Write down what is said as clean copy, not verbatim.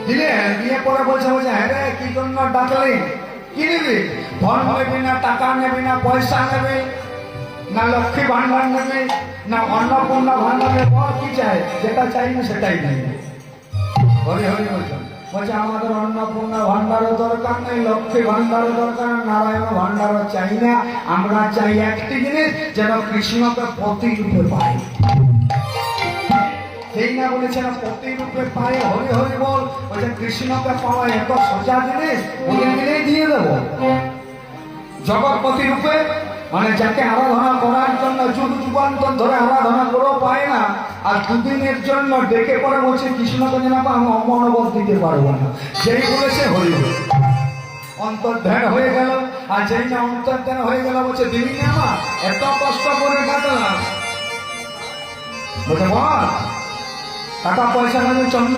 দিলেন, দিয়ে পরে বলছে হ্যাঁ রে কি জন্য ডাকলেন, কি নেবে? ধন নেবে না, টাকা নেবে না, পয়সা নেবে না, লক্ষ্মী ভান্ডার নেবে না, অন্নপূর্ণা ভান্ডার নেবে, কি চাই? যেটা চাই না সেটাই নেই। হরি হরি বলছেন, বলছে আমাদের অন্নপূর্ণা ভান্ডারও দরকার নেই, লক্ষ্মী ভান্ডারও দরকার নেই, নারায়ণ ভান্ডারও চাই না। আমরা চাই একটি জিনিস, যেন কৃষ্ণকে প্রতিরূপে পাই। সেই না বলেছেন প্রতিরূপে পাই, হরি হরি বল। বলছে কৃষ্ণকে পাওয়া এত সোজা জিনিস, বলে দিলেই দিয়ে দেবো। জগৎপতি রূপে মানে যাকে আরাধনা করার জন্য যুগ যুগান্তর ধরে আরাধনা করেও পায় না, আর দুদিনের জন্য ডেকে পরে বলছে কৃষ্ণকে যেন আমি অমনোবল দিতে পারবো না। যেই বলেছে হরি হরি, অন্তর্ধ্যান হয়ে গেল। আর যেই না অন্তর্ধ্যান হয়ে গেল, বলছে দিদি আমার এত কষ্ট করে কাটলাম, বলছে বল টাকা পয়সা নেবে, চন্দ্র